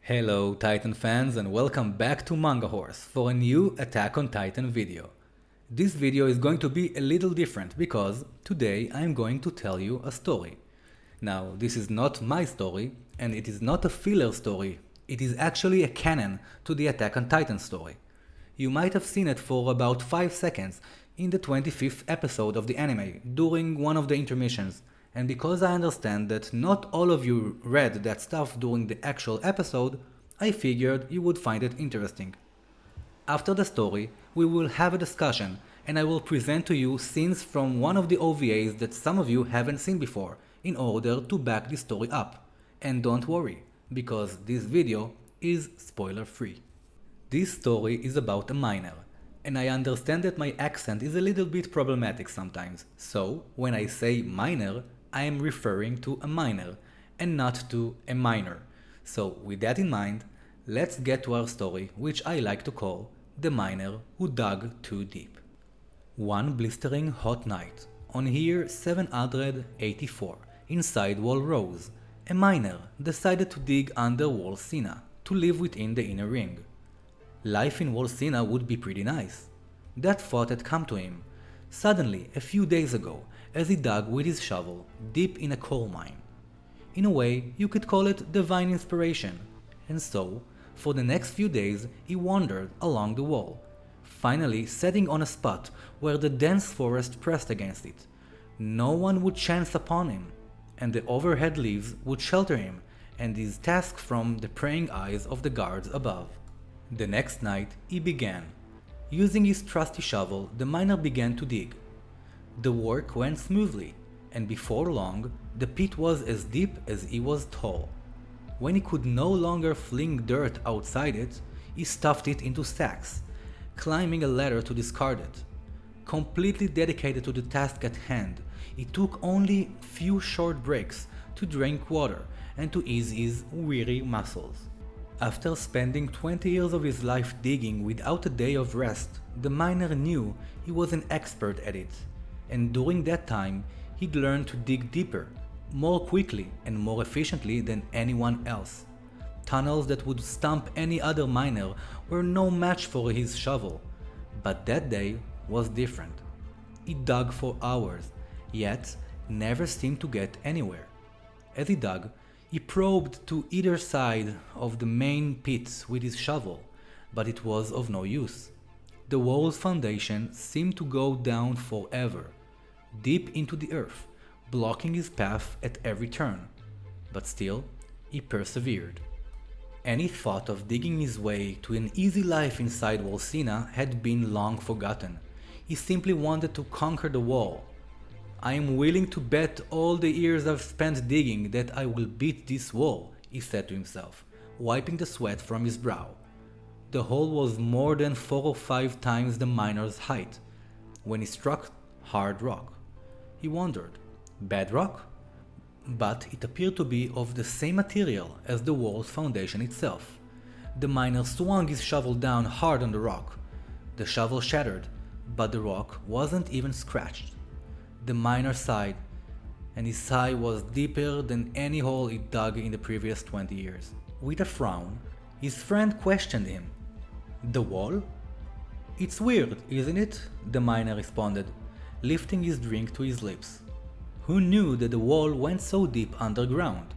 Hello Titan fans and welcome back to Manga Horse for a new Attack on Titan video. This video is going to be a little different because today I am going to tell you a story. Now this is not my story and it is not a filler story, it is actually a canon to the Attack on Titan story. You might have seen it for about 5 seconds in the 25th episode of the anime during one of the intermissions. And because I understand that not all of you read that stuff during the actual episode, I figured you would find it interesting. After the story, we will have a discussion and I will present to you scenes from one of the OVAs that some of you haven't seen before in order to back the story up. And don't worry, because this video is spoiler free. This story is about a miner, and I understand that my accent is a little bit problematic sometimes, so when I say miner, I am referring to a miner and not to a miner. So with that in mind, let's get to our story, which I like to call The Miner Who Dug Too Deep. One blistering hot night, on year 784, inside Wall Rose, a miner decided to dig under Wall Sina to live within the inner ring. Life in Wall Sina would be pretty nice. That thought had come to him suddenly a few days ago as he dug with his shovel deep in a coal mine. In a way, you could call it divine inspiration, and so, for the next few days he wandered along the wall, finally settling on a spot where the dense forest pressed against it. No one would chance upon him, and the overhead leaves would shelter him and his task from the prying eyes of the guards above. The next night he began. Using his trusty shovel, the miner began to dig. The work went smoothly, and before long, the pit was as deep as he was tall. When he could no longer fling dirt outside it, he stuffed it into sacks, climbing a ladder to discard it. Completely dedicated to the task at hand, he took only few short breaks to drink water and to ease his weary muscles. After spending 20 years of his life digging without a day of rest, the miner knew he was an expert at it. And during that time, he'd learned to dig deeper, more quickly and more efficiently than anyone else. Tunnels that would stump any other miner were no match for his shovel. But that day was different. He dug for hours, yet never seemed to get anywhere. As he dug, he probed to either side of the main pit with his shovel, but it was of no use. The wall's foundation seemed to go down forever, deep into the earth, blocking his path at every turn. But still, he persevered. Any thought of digging his way to an easy life inside Wall Sina had been long forgotten. He simply wanted to conquer the wall. "I am willing to bet all the years I've spent digging that I will beat this wall," he said to himself, wiping the sweat from his brow. The hole was more than 4 or 5 times the miner's height. When he struck hard rock, he wondered, bedrock? But it appeared to be of the same material as the wall's foundation itself. The miner swung his shovel down hard on the rock. The shovel shattered, but the rock wasn't even scratched. The miner sighed, and his sigh was deeper than any hole he dug in the previous 20 years. With a frown, his friend questioned him. "The wall?" "It's weird, isn't it?" the miner responded, lifting his drink to his lips. Who knew that the wall went so deep underground?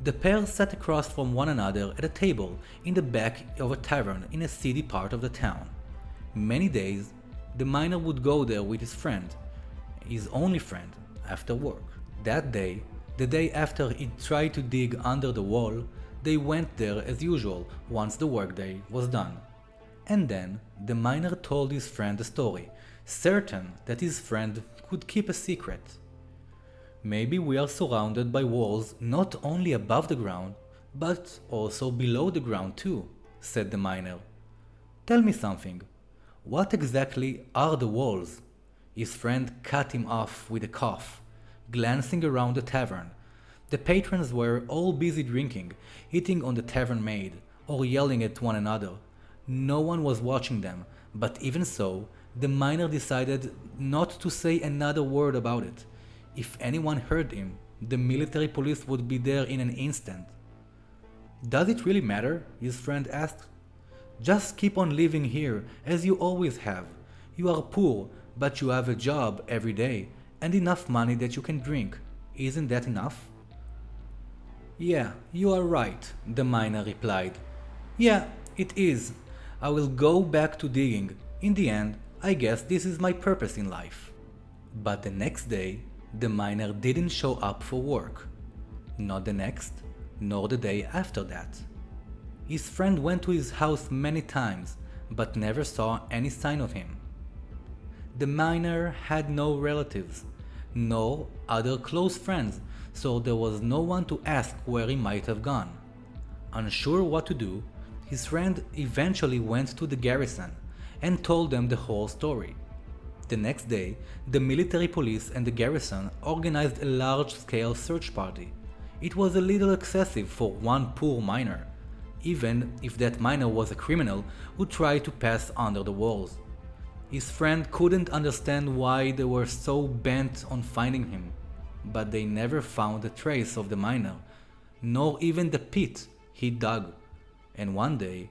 The pair sat across from one another at a table in the back of a tavern in a seedy part of the town. Many days, the miner would go there with his friend, his only friend, after work. That day, the day after he tried to dig under the wall, they went there as usual once the workday was done. And then the miner told his friend the story, certain that his friend could keep a secret. "Maybe we are surrounded by walls not only above the ground, but also below the ground too," said the miner. "Tell me something. What exactly are the walls?" His friend cut him off with a cough, glancing around the tavern. The patrons were all busy drinking, hitting on the tavern maid, or yelling at one another. No one was watching them, but even so, the miner decided not to say another word about it. If anyone heard him, the military police would be there in an instant. "Does it really matter?" his friend asked. "Just keep on living here as you always have. You are poor, but you have a job every day and enough money that you can drink. Isn't that enough?" "Yeah, you are right," the miner replied. "Yeah, it is. I will go back to digging. In the end, I guess this is my purpose in life." But the next day, the miner didn't show up for work. Not the next, nor the day after that. His friend went to his house many times, but never saw any sign of him. The miner had no relatives, no other close friends, so there was no one to ask where he might have gone. Unsure what to do, his friend eventually went to the garrison and told them the whole story. The next day, the military police and the garrison organized a large-scale search party. It was a little excessive for one poor miner, even if that miner was a criminal who tried to pass under the walls. His friend couldn't understand why they were so bent on finding him, but they never found a trace of the miner, nor even the pit he dug. And one day,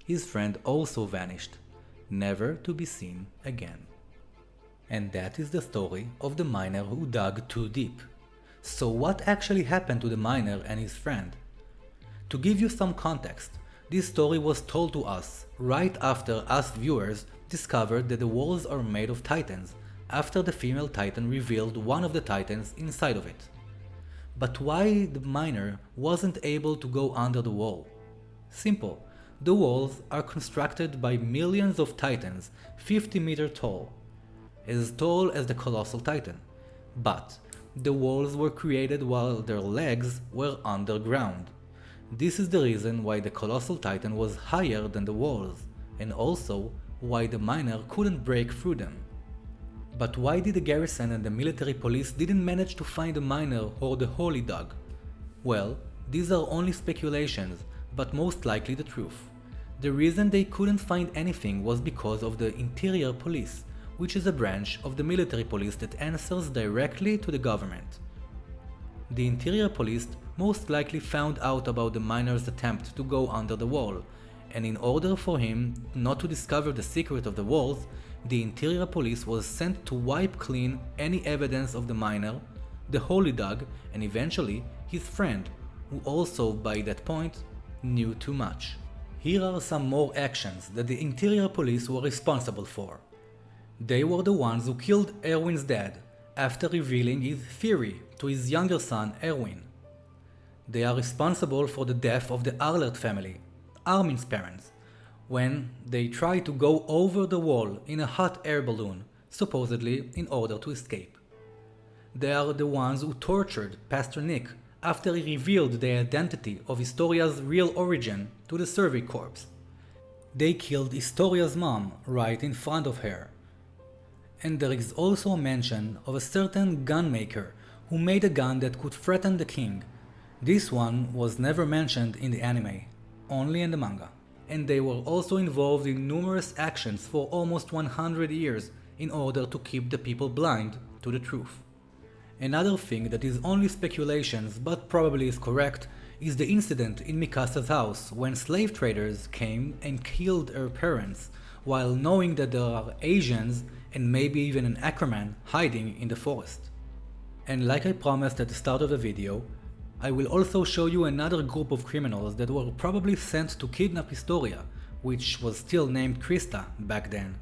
his friend also vanished, never to be seen again. And that is the story of the miner who dug too deep. So what actually happened to the miner and his friend? To give you some context, this story was told to us right after us viewers discovered that the walls are made of titans, after the female titan revealed one of the titans inside of it. But why the miner wasn't able to go under the wall? Simple. The walls are constructed by millions of titans 50 meters tall, as tall as the colossal titan. But the walls were created while their legs were underground. This is the reason why the colossal titan was higher than the walls, and also why the miner couldn't break through them. But why did the garrison and the military police didn't manage to find the miner or the hole he dug? Well, these are only speculations, but most likely the truth. The reason they couldn't find anything was because of the interior police, which is a branch of the military police that answers directly to the government. The interior police most likely found out about the miner's attempt to go under the wall, and in order for him not to discover the secret of the walls, the interior police was sent to wipe clean any evidence of the miner, the hole he dug, and eventually his friend, who also by that point knew too much. Here are some more actions that the interior police were responsible for. They were the ones who killed Erwin's dad after revealing his theory to his younger son Erwin. They are responsible for the death of the Arlert family, Armin's parents, when they tried to go over the wall in a hot air balloon, supposedly in order to escape. They are the ones who tortured Pastor Nick after he revealed the identity of Historia's real origin to the Survey Corps. They killed Historia's mom right in front of her. And there is also a mention of a certain gun maker who made a gun that could threaten the king. This one was never mentioned in the anime, only in the manga. And they were also involved in numerous actions for almost 100 years in order to keep the people blind to the truth. Another thing that is only speculations but probably is correct is the incident in Mikasa's house when slave traders came and killed her parents while knowing that there are Asians and maybe even an Ackerman hiding in the forest. And like I promised at the start of the video, I will also show you another group of criminals that were probably sent to kidnap Historia, which was still named Krista back then.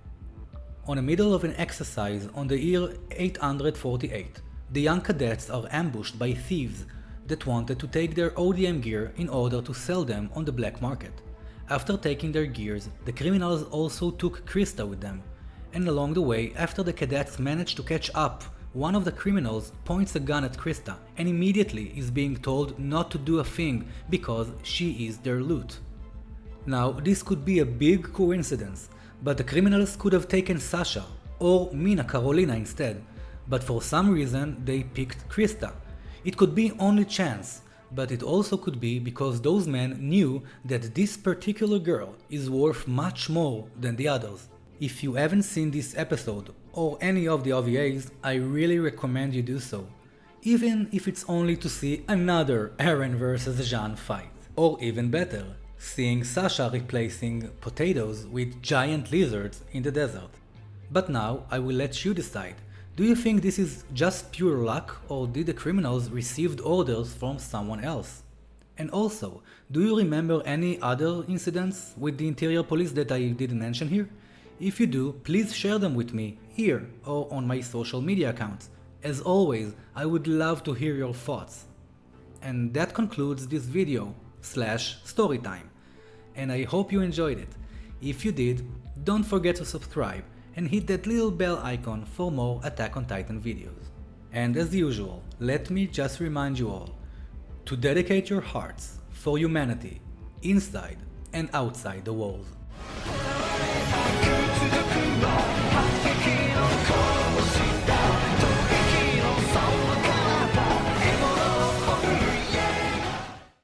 On the middle of an exercise on the year 848, the young cadets are ambushed by thieves that wanted to take their ODM gear in order to sell them on the black market. After taking their gears, the criminals also took Krista with them, and along the way, after the cadets manage to catch up, one of the criminals points a gun at Krista and immediately is being told not to do a thing because she is their loot. Now, this could be a big coincidence, but the criminals could have taken Sasha or Mina Carolina instead, but for some reason they picked Krista. It could be only chance, but it also could be because those men knew that this particular girl is worth much more than the others. If you haven't seen this episode or any of the OVAs, I really recommend you do so, even if it's only to see another Eren vs. Jean fight. Or even better, seeing Sasha replacing potatoes with giant lizards in the desert. But now I will let you decide. Do you think this is just pure luck, or did the criminals receive orders from someone else? And also, do you remember any other incidents with the interior police that I didn't mention here? If you do, please share them with me here or on my social media accounts. As always, I would love to hear your thoughts. And that concludes this video / story time. And I hope you enjoyed it. If you did, don't forget to subscribe and hit that little bell icon for more Attack on Titan videos. And as usual, let me just remind you all to dedicate your hearts for humanity inside and outside the walls.